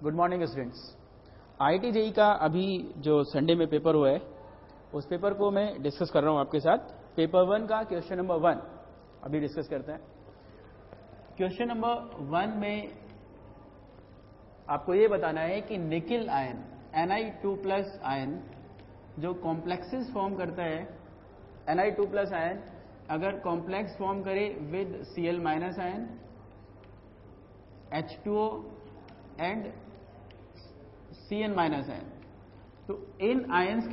Good morning students. IIT JEE का अभी जो संडे में पेपर हुआ है उस पेपर को मैं डिस्कस कर रहा हूं आपके साथ। पेपर 1 का क्वेश्चन नंबर 1 अभी डिस्कस करते हैं। क्वेश्चन नंबर 1 में आपको ये बताना है कि निकिल आयन Ni2+ आयन जो कॉम्प्लेक्सेस फॉर्म करता है, Ni2+ आयन अगर कॉम्प्लेक्स फॉर्म करे with Cl- ion, H2O and Cn- ion, तो इन आयंस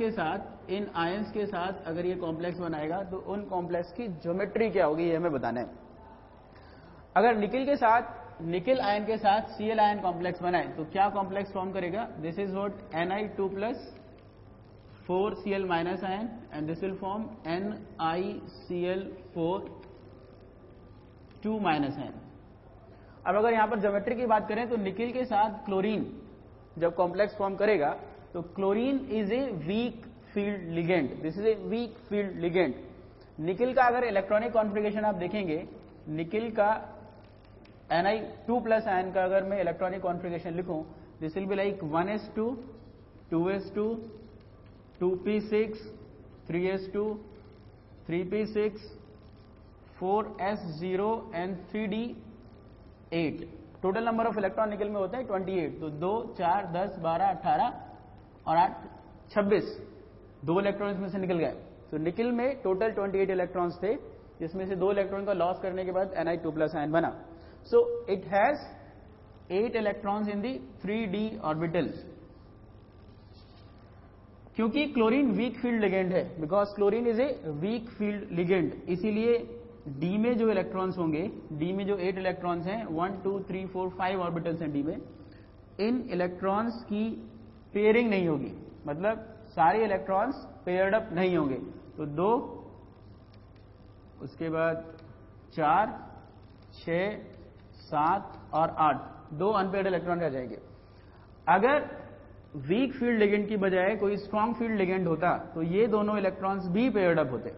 के साथ अगर ये कॉम्प्लेक्स बनाएगा तो उन कॉम्प्लेक्स की ज्योमेट्री क्या होगी ये हमें बताना है। अगर निकिल आयन के साथ Cl आयन कॉम्प्लेक्स बनाए तो क्या कॉम्प्लेक्स फॉर्म करेगा? This is what Ni2+ 4Cl- ion and this will form NiCl4 2- ion. अब अगर यहां पर ज्योमेट्री की बात करें तो निकिल के साथ क्लोरीन जब कॉम्प्लेक्स फॉर्म करेगा तो chlorine is a weak field ligand. This is a weak field ligand. Nickel का अगर इलेक्ट्रॉनिक कॉन्फ़िगरेशन आप देखेंगे, निकिल का Ni2+ आयन का अगर मैं इलेक्ट्रॉनिक कॉन्फ़िगरेशन लिखूं, this will be like 1s2 2s2 2p6 3s2 3p6 4s0 and 3d8। Total number of electron निकल में होते हैं 28। तो 2 4 10 12 18 और 8 26 दो इलेक्ट्रॉन इसमें से निकल गए। तो निकिल में टोटल 28 इलेक्ट्रॉन्स थे, जिसमें से 2 इलेक्ट्रॉन का लॉस करने के बाद Ni2+ आयन बना। So it has 8 electrons in the 3d orbital. क्योंकि क्लोरीन वीक फील्ड लिगेंड है, because chlorine is a weak field ligand, इसीलिए डी में जो इलेक्ट्रॉन्स होंगे, डी में जो 8 इलेक्ट्रॉन्स हैं, 1 2 3 4 5 ऑर्बिटल्स हैं डी में, इन इलेक्ट्रॉन्स की पेयरिंग नहीं होगी, मतलब सारे इलेक्ट्रॉन्स पेयर्ड अप नहीं होंगे। तो 2, उसके बाद 4 6 7 और 8 2 अनपेयर्ड इलेक्ट्रॉन रह जाएंगे। अगर वीक फील्ड लिगेंड की बजाय कोई स्ट्रॉन्ग फील्ड लिगेंड होता तो ये दोनों इलेक्ट्रॉन्स भी पेयर्ड अप होते,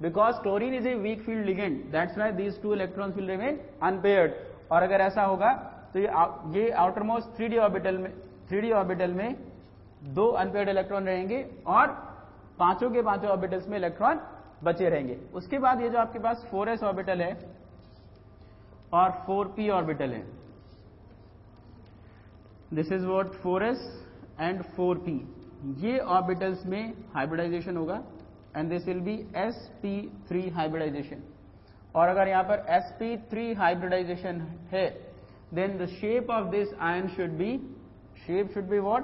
because chlorine is a weak field ligand, that's why these 2 electrons will remain unpaired. और अगर ऐसा होगा तो ये आउटर मोस्ट 3d ऑर्बिटल में 2 अनपेयर्ड इलेक्ट्रॉन रहेंगे और पांचों के पांचों ऑर्बिटल्स में इलेक्ट्रॉन बचे रहेंगे। उसके बाद ये जो आपके पास 4s ऑर्बिटल है और 4p ऑर्बिटल है, this is what 4s and 4p, ये ऑर्बिटल्स में हाइब्रिडाइजेशन होगा and this will be sp3 hybridization. और अगर यहां पर sp3 हाइब्रिडाइजेशन है, then the shape of this ion should be what?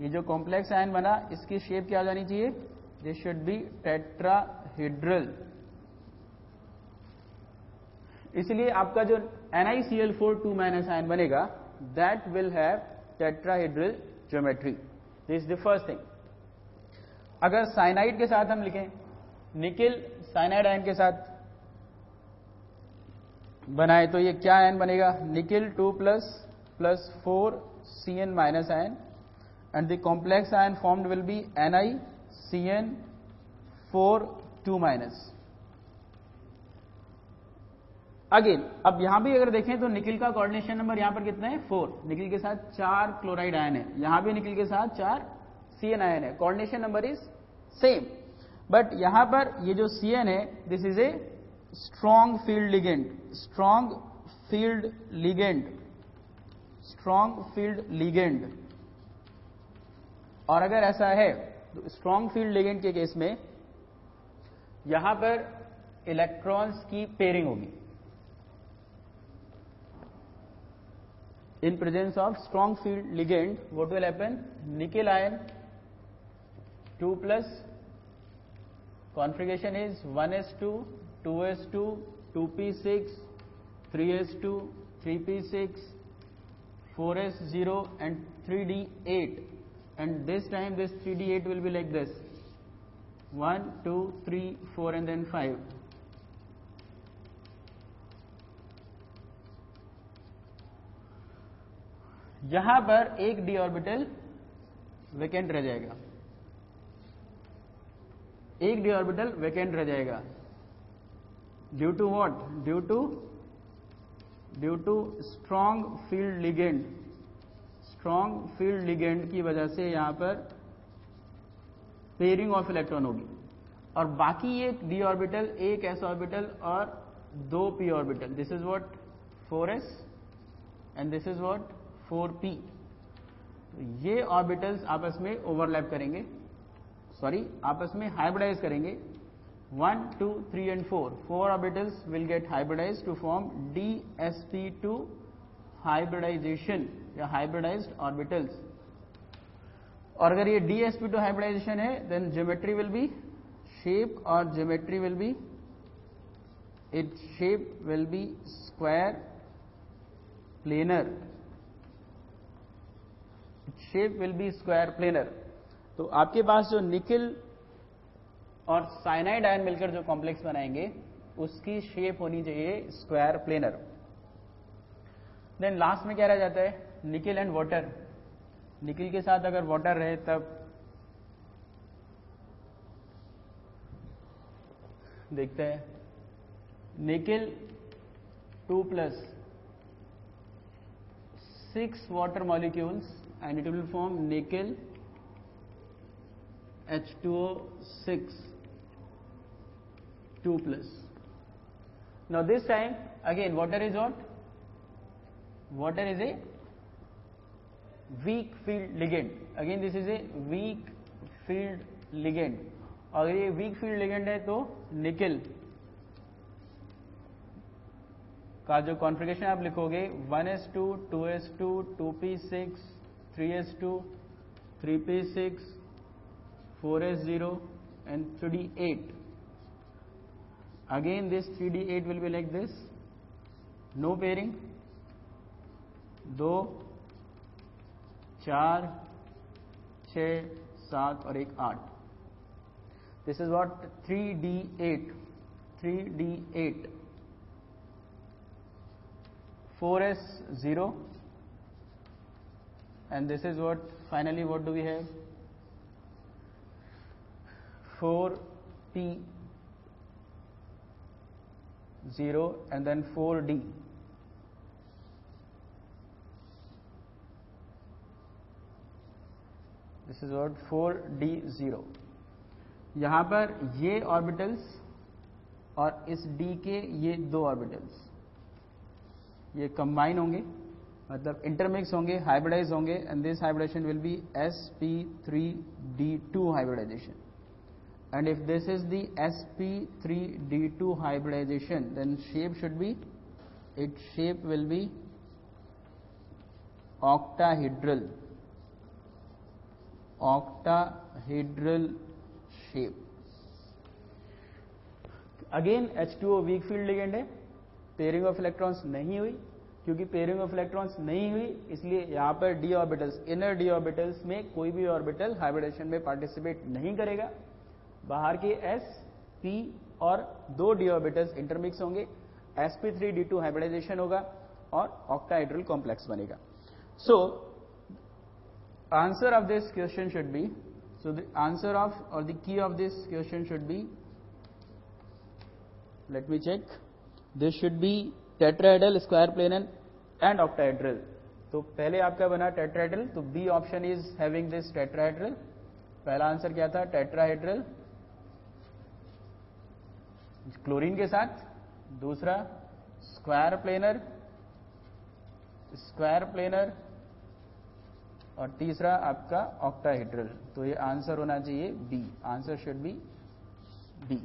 ये जो कॉम्प्लेक्स आयन बना इसकी शेप क्या हो जानी चाहिए? This should be tetrahedral. इसलिए आपका जो NiCl4 2- आयन बनेगा, that will have tetrahedral geometry. This is the first thing. अगर साइनाइड के साथ हम लिखें, निकिल साइनाइड आयन के साथ बनाए तो ये क्या आयन बनेगा? Nickel 2+ + 4Cn- ion and the complex ion formed will be NiCn4 2-। Again अब यहां भी अगर देखें तो निकिल का कोऑर्डिनेशन नंबर यहां पर कितना है? 4। निकिल के साथ 4 क्लोराइड आयन है, यहां भी निकिल के साथ 4 Cn आयन है, coordination number is same. But यहां पर ये जो Cn है, this is a strong field ligand. और अगर ऐसा है तो स्ट्रॉन्ग फील्ड लिगेंड के केस में यहां पर इलेक्ट्रॉन्स की पेयरिंग होगी। In presence of strong field ligand, what will happen? Nickel ion 2+, configuration is 1s2 2s2 2p6 3s2 3p6 4s0 and 3d8, and this time this 3d8 will be like this: 1 2 3 4 and then 5. यहां पर एक d orbital vacant रह जाएगा, due to what? Due to strong field ligand. Strong field ligand की वजह से यहां पर पेयरिंग ऑफ इलेक्ट्रॉन होगी, और बाकी ये d ऑर्बिटल, एक s ऑर्बिटल और 2 p orbital, this is what 4s and this is what 4p, ये ऑर्बिटल्स आपस में ओवरलैप करेंगे, सॉरी आपस में हाइब्रिडाइज करेंगे. 1, 2, 3 and 4 orbitals will get hybridized to form dsp2 hybridization या hybridized orbitals. और अगर ये dsp2 hybridization है, then geometry will be shape, और geometry will be, its shape will be square planar, its shape will be square planar. तो आपके पास जो nickel और साइनाइड आयन मिलकर जो कॉम्प्लेक्स बनाएंगे उसकी शेप होनी चाहिए स्क्वायर प्लेनर. देन लास्ट में क्या रह जाता है, निकिल एंड वाटर. निकिल के साथ अगर वाटर रहे तब देखते हैं, nickel 2+ 6 water molecules and it will form nickel H2O6 2+. Now this time again water is what? Water is a weak field ligand. Again this is a weak field ligand. अगर ये weak field ligand है तो nickel का जो configuration आप लिखोगे 1s2 2s2 2p6 3s2 3p6 4s0 and 3d8. Again this 3d8 will be like this, no pairing, 2 4 6 7 और एक 8. This is what 3d8 4s0, and this is what finally what do we have, 4p0 and then 4d. This is what 4d0. यहां पर ये orbitals और इस d के ये 2 orbitals ये कंबाइन होंगे, मतलब इंटरमिक्स होंगे, हाइब्रिडाइज होंगे, and this hybridization will be sp3d2 hybridization. And if this is the sp3d2 hybridization, then shape should be, its shape will be octahedral shape. Again H2O weak field ligand है, pairing of electrons नहीं हुई, क्योंकि pairing of electrons नहीं हुई इसलिए यहां पर D orbitals, inner D orbitals में कोई भी ऑर्बिटल हाइब्रिडेशन में पार्टिसिपेट नहीं करेगा. बाहर के s p और 2 डी ऑर्बिटल्स इंटरमिक्स होंगे, sp3d2 हाइब्रिडाइजेशन होगा और ऑक्टाहेड्रल कॉम्प्लेक्स बनेगा. So answer of this question should be, so the answer of or the key of this question should be, let me check, this should be tetrahedral, square planar and octahedral. तो पहले आपका बना tetrahedral, तो B option is having this tetrahedral. पहला answer क्या था, tetrahedral chlorine के साथ, दूसरा स्क्वायर प्लेनर और तीसरा आपका ऑक्टाहेड्रल. तो ये आंसर होना चाहिए B, answer should be B.